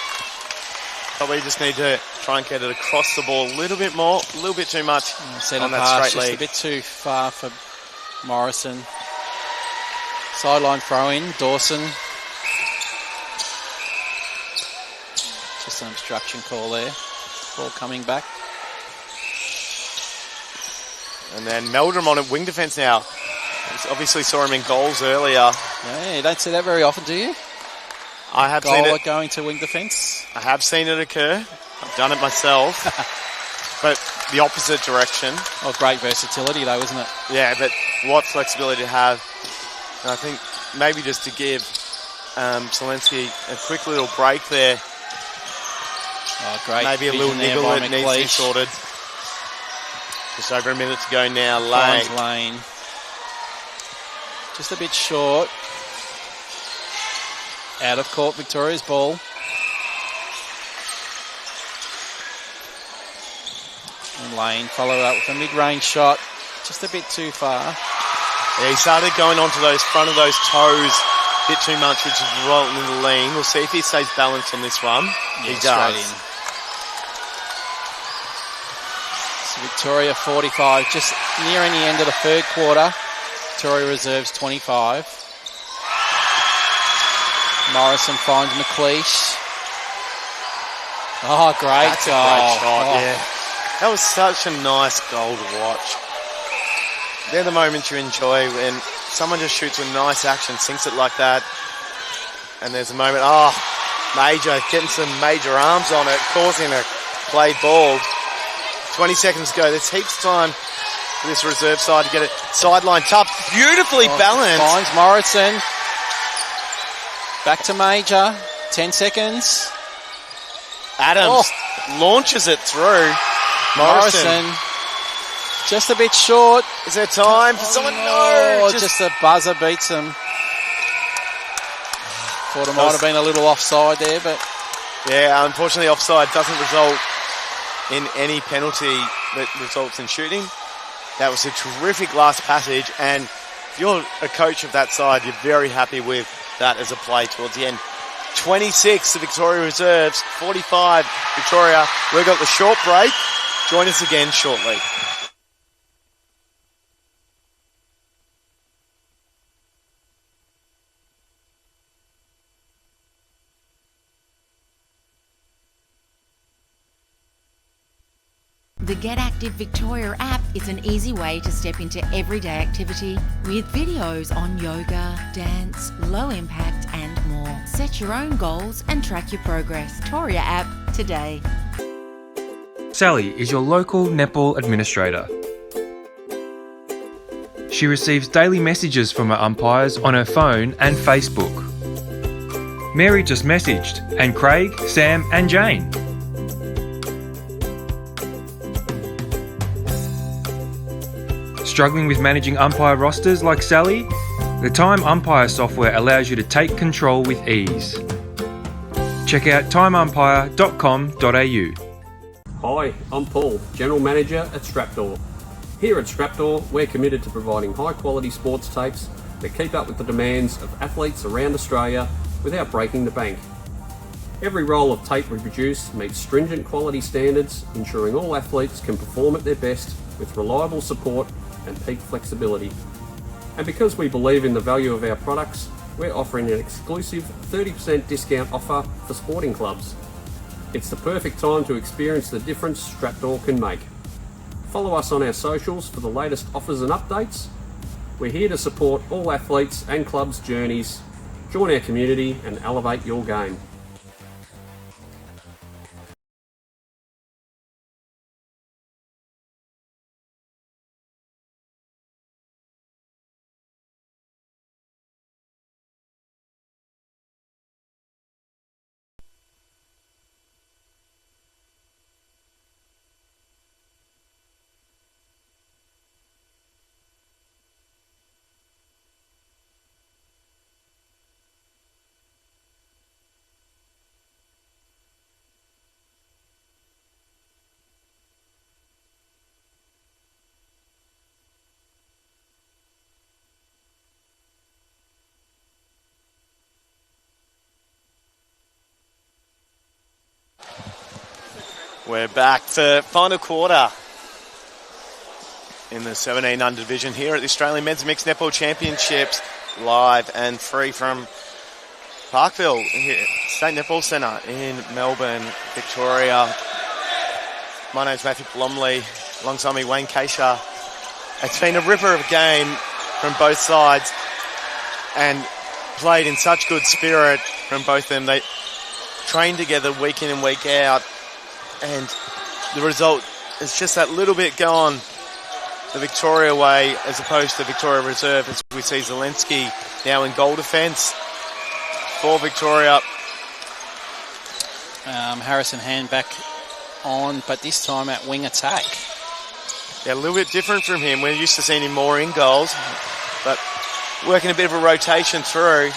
But we just need to try and get it across the ball a little bit more, a little bit too much on that straight lead.
Just a bit too far for Morrison. Sideline throw in, Dawson. Just an obstruction call there. Ball coming back.
And then Meldrum on it, wing defence now. Obviously saw him in goals earlier.
Yeah, you don't see that very often, do you?
I have seen it.
Going to wing defence.
I have seen it occur. I've done it myself. But the opposite direction.
Oh, great versatility though, isn't it?
Yeah, but what flexibility to have. And I think maybe just to give Zelensky a quick little break there.
Oh, great.
Maybe a little niggle that needs to be sorted. Just over a minute to go now.
Lane. Just a bit short. Out of court, Victoria's ball. And Lane followed up with a mid-range shot. Just a bit too far.
Yeah, he started going onto those front of those toes a bit too much, which is rolling in the lean. We'll see if he stays balanced on this one.
Yeah,
he does.
In. So Victoria 45, just nearing the end of the third quarter. Victoria Reserves 25. Morrison finds McLeish. Oh, great
That's
goal.
a great shot, yeah. That was such a nice goal to watch. They're the moments you enjoy when someone just shoots with nice action, sinks it like that. And there's a moment, Major getting some major arms on it, causing a played ball. 20 seconds to go. There's heaps of time for this reserve side to get it. Sideline tough, beautifully balanced.
Finds Morrison. Back to Major. 10 seconds.
Adams launches it through.
Morrison. Just a bit short.
Is there time for someone? No.
Just a buzzer beats him. Thought it might have been a little offside there, but...
Yeah, unfortunately offside doesn't result in any penalty that results in shooting. That was a terrific last passage, and if you're a coach of that side, you're very happy with that as a play towards the end. 26, the Victoria Reserves. 45, Victoria. We've got the short break. Join us again shortly.
The Get Active Victoria app is an easy way to step into everyday activity with videos on yoga, dance, low impact and more. Set your own goals and track your progress. Victoria app today.
Sally is your local netball administrator. She receives daily messages from her umpires on her phone and Facebook. Mary just messaged, and Craig, Sam and Jane. Struggling with managing umpire rosters like Sally? The Time Umpire software allows you to take control with ease. Check out timeumpire.com.au.
Hi, I'm Paul, General Manager at Strapdoor. Here at Strapdoor, we're committed to providing high-quality sports tapes that keep up with the demands of athletes around Australia without breaking the bank. Every roll of tape we produce meets stringent quality standards, ensuring all athletes can perform at their best with reliable support and peak flexibility. And because we believe in the value of our products, we're offering an exclusive 30% discount offer for sporting clubs. It's the perfect time to experience the difference Strapdoor can make. Follow us on our socials for the latest offers and updates. We're here to support all athletes and clubs' journeys. Join our community and elevate your game.
We're back for final quarter in the 17 under division here at the Australian Men's Mixed Netball Championships, live and free from Parkville, here, State Netball Centre in Melbourne, Victoria. My name's Matthew Blomley, alongside me Wayne Keisha. It's been a ripper of a game from both sides and played in such good spirit from both of them. They train together week in and week out, and the result is just that little bit gone the Victoria way as opposed to Victoria Reserve, as we see Zelensky now in goal defence for Victoria.
Harrison Hand back on, but this time at wing attack.
Yeah, a little bit different from him. We're used to seeing him more in goals, but working a bit of a rotation through.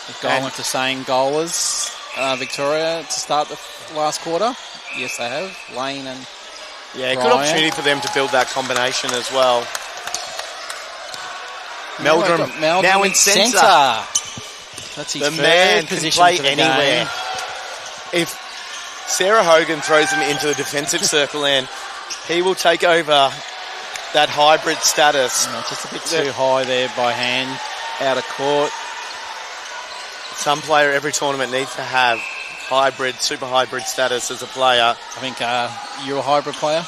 The goal went to Sane goalers, Victoria, to start the last quarter. Yes, they have. Lane and
yeah,
Brian.
Good opportunity for them to build that combination as well. Meldrum now in centre.
That's his
the
third
man can
position
play
for the
anywhere.
game.
If Sarah Hogan throws him into the defensive circle end, he will take over that hybrid status.
Just a bit too high there by Hand, out of court.
Some player every tournament needs to have hybrid, super hybrid status as a player.
I think you're a hybrid player.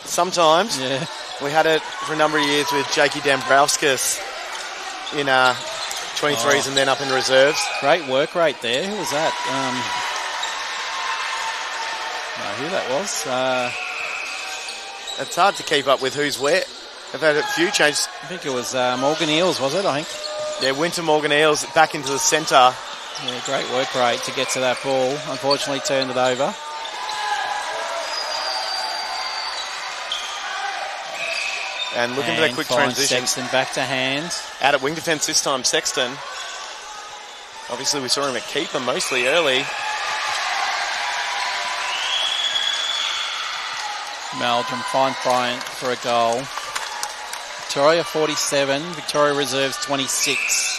Sometimes.
Yeah.
We had it for a number of years with Jakey Dambrauskas in 23s and then up in reserves.
Great work rate there. Who was that? Who that was?
It's hard to keep up with who's where. They've had a few changes.
I think it was Morgan Eels, was it? I think.
Yeah, Winter Morgan Eels back into the centre.
Yeah, great work rate to get to that ball. Unfortunately, turned it over.
And looking for that quick transition.
Sexton back to Hand.
Out at wing defence this time, Sexton. Obviously, we saw him at keeper mostly early.
Meldrum, fine Bryant for a goal. Victoria 47, Victoria Reserves 26.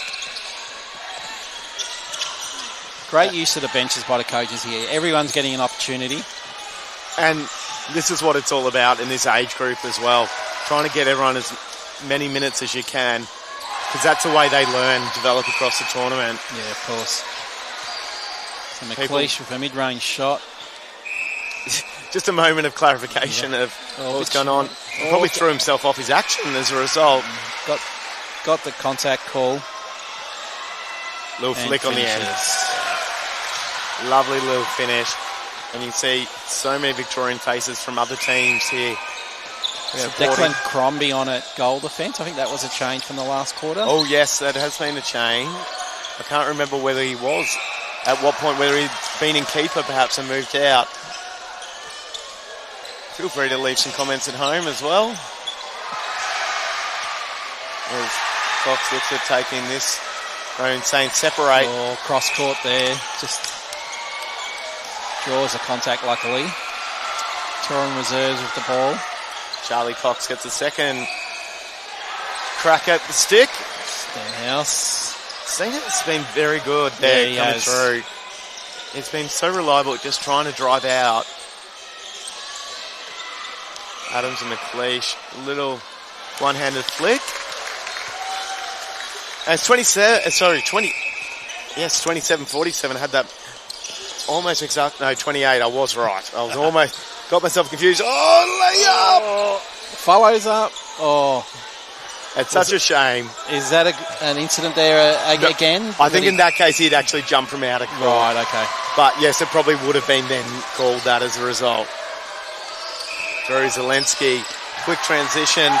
Great use of the benches by the coaches here. Everyone's getting an opportunity.
And this is what it's all about in this age group as well. Trying to get everyone as many minutes as you can, because that's the way they learn, develop across the tournament.
Yeah, of course. So McLeish with a mid-range shot.
just a moment of clarification of what was going on. He probably threw himself off his action as a result.
Got the contact call.
Little flick on the end. Lovely little finish. And you can see so many Victorian faces from other teams here.
So Declan Crombie on at goal defence. I think that was a change from the last quarter.
Oh, yes, that has been a change. I can't remember whether he was, at what point, whether he'd been in keeper perhaps and moved out. Feel free to leave some comments at home as well. As Cox looks at taking this, saying separate.
Oh, cross court there. Just draws a contact, luckily. Torren reserves with the ball.
Charlie Cox gets a second crack at the stick.
Stenhouse.
Stenhouse has been very good there coming through. It's been so reliable just trying to drive out. Adams and McLeish, a little one-handed flick. And it's 27-47. Had that almost exact, no, 28. I was right. I was almost, got myself confused. Oh, layup!
Follows up. Oh.
It's such a shame.
Is that an incident there again?
I think in that case he'd actually jumped from out of court.
Right, okay.
But yes, it probably would have been then called that as a result. Drew Zelensky, quick transition,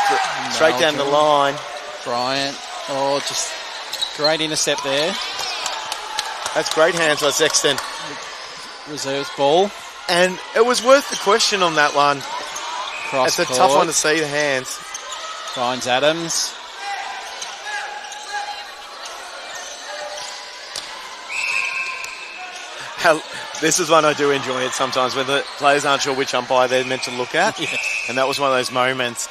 straight down the line.
Bryant, just great intercept there.
That's great hands by Sexton.
Reserves ball.
And it was worth the question on that one.
Cross
it's a tough one to see, the hands.
Finds Adams.
This is one I do enjoy it sometimes, where the players aren't sure which umpire they're meant to look at.
Yes.
And that was one of those moments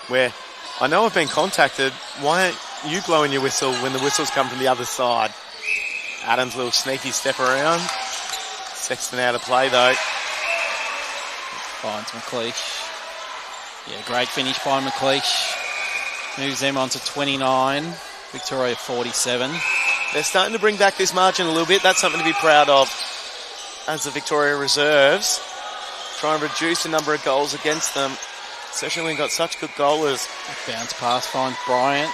where I know I've been contacted. Why aren't you blowing your whistle when the whistles come from the other side? Adams' little sneaky step around. Sexton out of play though.
Finds McLeish. Yeah, great finish by McLeish. Moves them on to 29. Victoria 47.
They're starting to bring back this margin a little bit. That's something to be proud of as the Victoria reserves. Try and reduce the number of goals against them, especially when we've got such good goalers.
Bounce pass finds Bryant.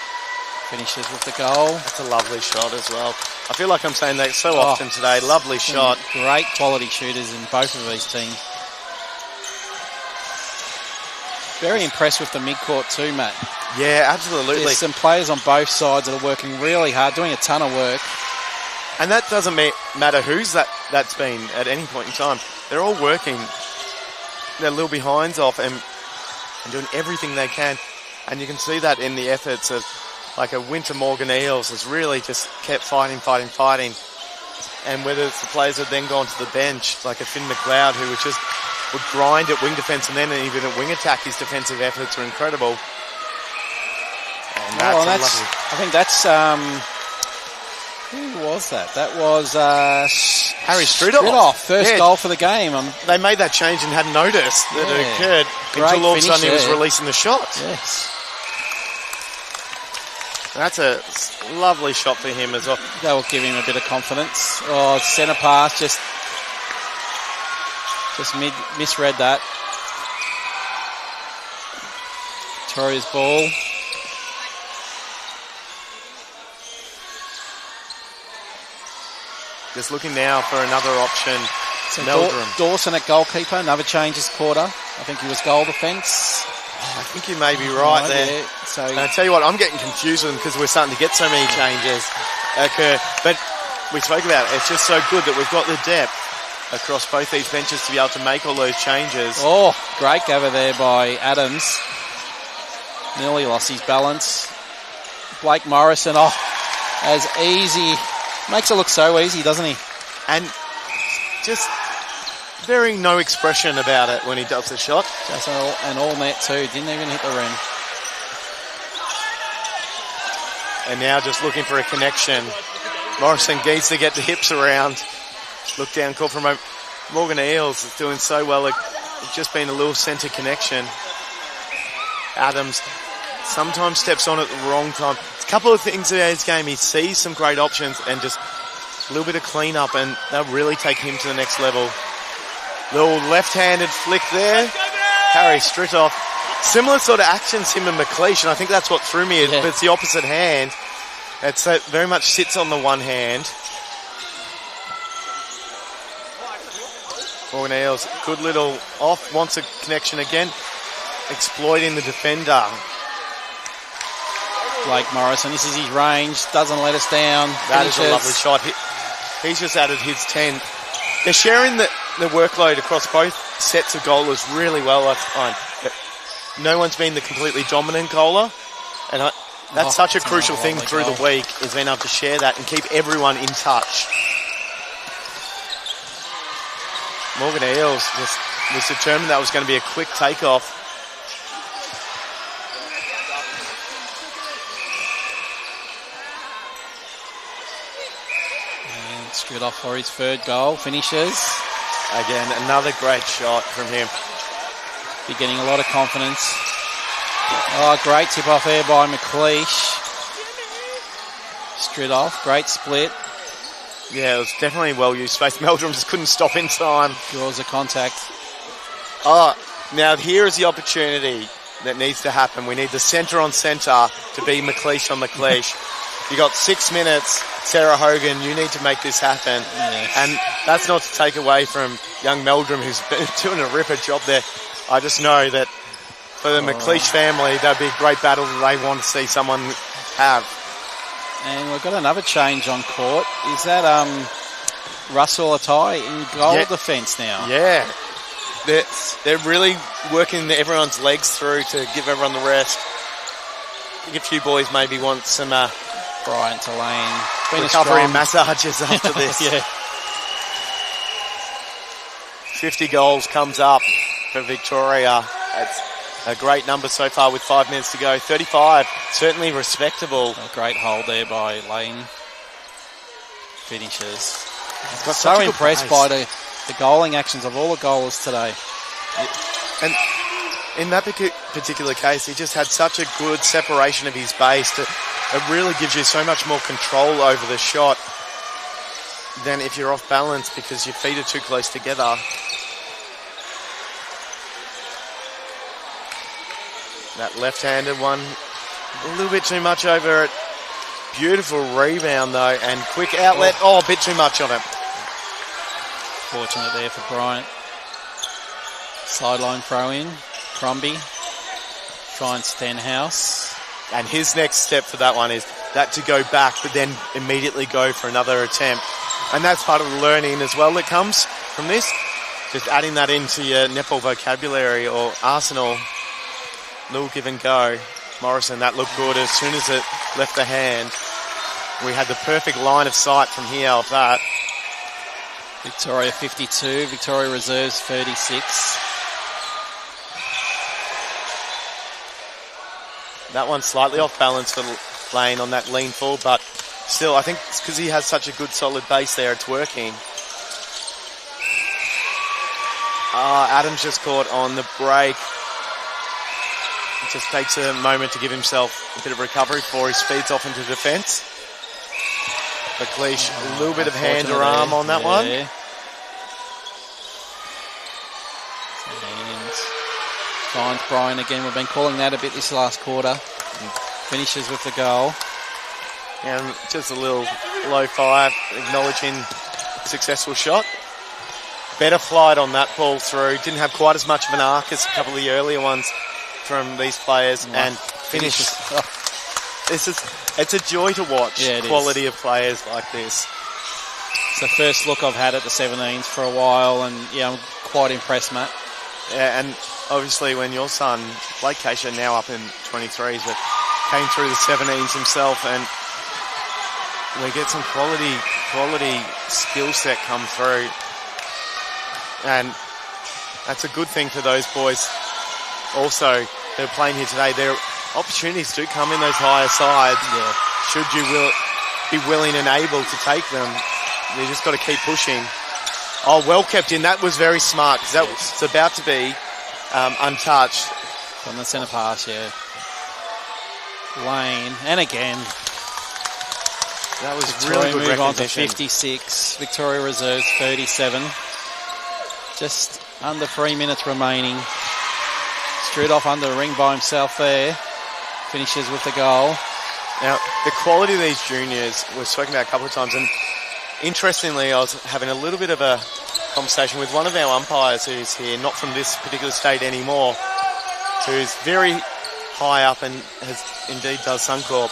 Finishes with the goal.
That's a lovely shot as well. I feel like I'm saying that so often today. Lovely shot.
Great quality shooters in both of these teams. Very impressed with the mid-court too, Matt.
Yeah, absolutely.
There's some players on both sides that are working really hard, doing a ton of work.
And that doesn't matter who's that's been at any point in time. They're all working their little behinds off and doing everything they can. And you can see that in the efforts of like a Winter Morgan Eels has really just kept fighting. And whether it's the players that then gone to the bench, like a Finn McLeod who would grind at wing defence and then even at wing attack, his defensive efforts are incredible. And that's
I think that's who was that? That was
Harry Stridoff.
First goal for the game.
They made that change and hadn't noticed that it occurred until all of a sudden he was releasing the shot.
Yes.
That's a lovely shot for him as well.
That will give him a bit of confidence. Oh, centre pass, just misread that. Victoria's ball.
Just looking now for another option.
So
Meldrum.
Dawson at goalkeeper, another change this quarter. I think he was goal defence.
I think you may be right there.
So
and I tell you what, I'm getting confused with them because we're starting to get so many changes occur. But we spoke about it. It's just so good that we've got the depth across both these benches to be able to make all those changes.
Oh, great gather there by Adams. Nearly lost his balance. Blake Morrison, as easy. Makes it look so easy, doesn't he?
And just very no expression about it when he does the shot.
Just an all net too. Didn't even hit the rim.
And now just looking for a connection. Morrison needs to get the hips around. Look down, call from Morgan Eels is doing so well. It's just been a little centre connection. Adams sometimes steps on at the wrong time. It's a couple of things in his game. He sees some great options and just a little bit of clean up, and they'll really take him to the next level. Little left-handed flick there. Harry Stritoff. Similar sort of actions, him and McLeish, and I think that's what threw me, but it's the opposite hand. It very much sits on the one hand. Morgan Eales, good little off, wants a connection again. Exploiting the defender.
Blake Morrison, this is his range, doesn't let us down.
That is a lovely shot. He's just added his 10. They're sharing the workload across both sets of goalers really well, I find. But no one's been the completely dominant goaler, and that's such a crucial thing through the week, is being able to share that and keep everyone in touch. Morgan Eales just was determined that was going to be a quick takeoff.
And straight off for his third goal, finishes.
Again, another great shot from him.
Be getting a lot of confidence. Oh, great tip off there by McLeish. Straight off, great split.
Yeah, it was definitely well-used space. Meldrum just couldn't stop in time.
Draws a contact.
Oh, now here is the opportunity that needs to happen. We need the centre on centre to be McLeish on McLeish. You got 6 minutes, Sarah Hogan, you need to make this happen.
Yes.
And that's not to take away from young Meldrum, who's been doing a ripper job there. I just know that for the McLeish family, that'd be a great battle that they want to see someone have.
And we've got another change on court. Is that Russell Atai in goal defence now?
Yeah. They're really working everyone's legs through to give everyone the rest. I think a few boys maybe want some
Bryant to Lane.
recovery and massages after this.
Yeah.
50 goals comes up for Victoria. That's a great number so far with 5 minutes to go. 35, certainly respectable.
A great hold there by Lane. Finishes.
Got
so impressed by the goaling actions of all the goalers today.
And in that particular case, he just had such a good separation of his base. It really gives you so much more control over the shot than if you're off balance because your feet are too close together. That left-handed one, a little bit too much over it. Beautiful rebound though, and quick outlet. Oh, a bit too much on it.
Fortunate there for Bryant. Sideline throw in. Crombie. Try and Stenhouse.
And his next step for that one is that to go back, but then immediately go for another attempt. And that's part of the learning as well that comes from this. Just adding that into your netball vocabulary or arsenal. Little give and go. Morrison, that looked good as soon as it left the hand. We had the perfect line of sight from here off that.
Victoria 52, Victoria Reserves 36.
That one's slightly off balance for Lane on that lean full, but still, I think it's because he has such a good solid base there, it's working. Adams just caught on the break. It just takes a moment to give himself a bit of recovery before he speeds off into defence. McLeish, a little bit of hand or arm on that one.
And finds Brian again. We've been calling that a bit this last quarter. Finishes with the goal.
And just a little low five, acknowledging successful shot. Better flight on that ball through. Didn't have quite as much of an arc as a couple of the earlier ones from these players. And finishes. It's a joy to watch quality of players like this.
It's the first look I've had at the 17s for a while, and I'm quite impressed, Matt.
Yeah, and obviously when your son, Blake Keisha, now up in 23s, but came through the 17s himself, and we get some quality skill set come through. And that's a good thing for those boys. Also, they're playing here today. Their opportunities do come in those higher sides.
Yeah.
Should you be willing and able to take them, you just got to keep pushing. Oh, well kept in. That was very smart because that was about to be untouched.
From the centre pass, Lane, and again.
That was
Victoria
really good
move on to
recognition.
56. Victoria Reserves 37. Just under 3 minutes remaining. Strudhoff under the ring by himself there. Finishes with the goal.
Now, the quality of these juniors we've spoken about a couple of times, and interestingly, I was having a little bit of a conversation with one of our umpires who's here, not from this particular state anymore, who's very high up and has indeed does Suncorp,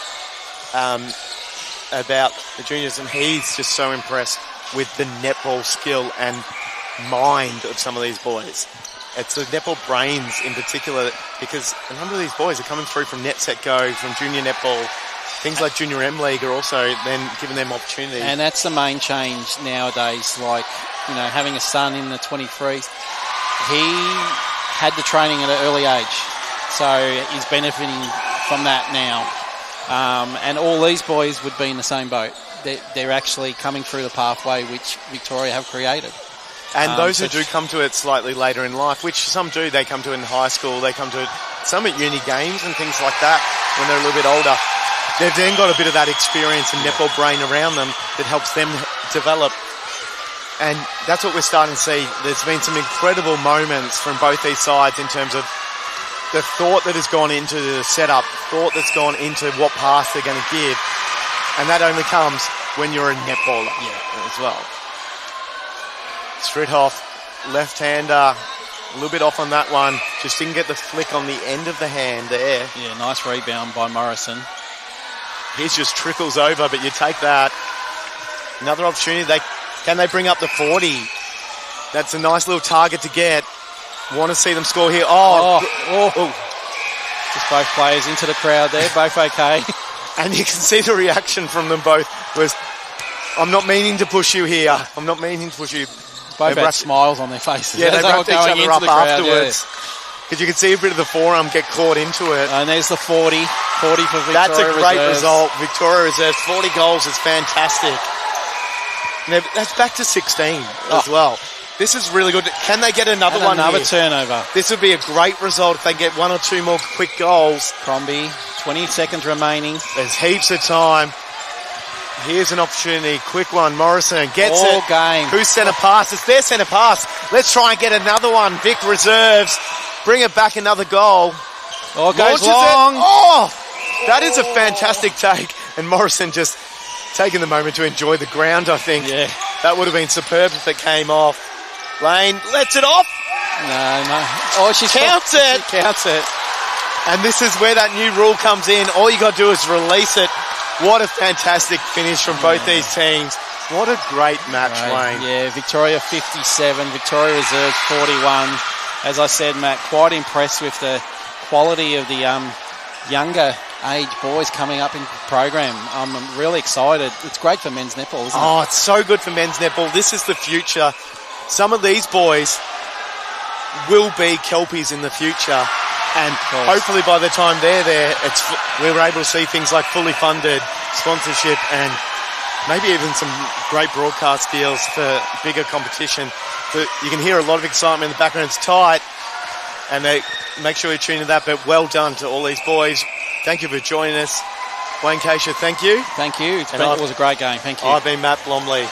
about the juniors, and he's just so impressed with the netball skill and mind of some of these boys. It's the netball brains in particular, because a number of these boys are coming through from Net Set Go, from junior netball. Things like Junior M League are also then giving them opportunities.
And that's the main change nowadays. Like, you know, having a son in the 23s, he had the training at an early age. So he's benefiting from that now. And all these boys would be in the same boat. They're actually coming through the pathway which Victoria have created.
And those who do come to it slightly later in life, which some do, they come to it in high school, they come to it, some at uni games and things like that when they're a little bit older. They've then got a bit of that experience and netball brain around them that helps them develop. And that's what we're starting to see. There's been some incredible moments from both these sides in terms of the thought that has gone into the setup, thought that's gone into what pass they're going to give. And that only comes when you're a netballer as well. Strudhoff, left-hander, a little bit off on that one. Just didn't get the flick on the end of the hand there.
Yeah, nice rebound by Morrison.
His just trickles over, but you take that. Another opportunity. Can they bring up the 40? That's a nice little target to get. Want to see them score here.
Just both players into the crowd there, both okay.
And you can see the reaction from them both was, I'm not meaning to push you here. I'm not meaning to push you.
Both had smiles on their faces.
Yeah, they wrapped each other up afterwards. Because you can see a bit of the forearm get caught into it.
And there's the 40 for Victoria.
That's a great
Reserves.
result. Victoria Reserves, 40 goals is fantastic. Now, that's back to 16 as well. This is really good. Can they get another one
Another
here?
turnover.
This would be a great result if they get one or two more quick goals.
Crombie, 20 seconds remaining.
There's heaps of time. Here's an opportunity. Quick one. Morrison gets
All
it.
game.
Who's centre pass? It's their centre pass. Let's try and get another one. Vic Reserves. Bring it back another goal.
Oh, it goes
Launches
long.
it. Oh, that is a fantastic take. And Morrison just taking the moment to enjoy the ground, I think.
Yeah.
That would have been superb if it came off. Lane lets it off.
No. Oh, she
counts it.
She counts it.
And this is where that new rule comes in. All you got to do is release it. What a fantastic finish from both these teams. What a great match, Wayne.
Yeah, Victoria 57, Victoria Reserves 41. As I said, Matt, quite impressed with the quality of the younger age boys coming up in the program. I'm really excited. It's great for men's netball, isn't it?
Oh, it's so good for men's netball. This is the future. Some of these boys will be Kelpies in the future. And hopefully by the time they're there, we're able to see things like fully funded sponsorship and maybe even some great broadcast deals for bigger competition. But you can hear a lot of excitement in the background. It's tight, and they make sure you tune in that. But well done to all these boys. Thank you for joining us. Wayne Keisha, thank you.
Thank you. It was a great game. Thank you.
I've been Matt Blomley.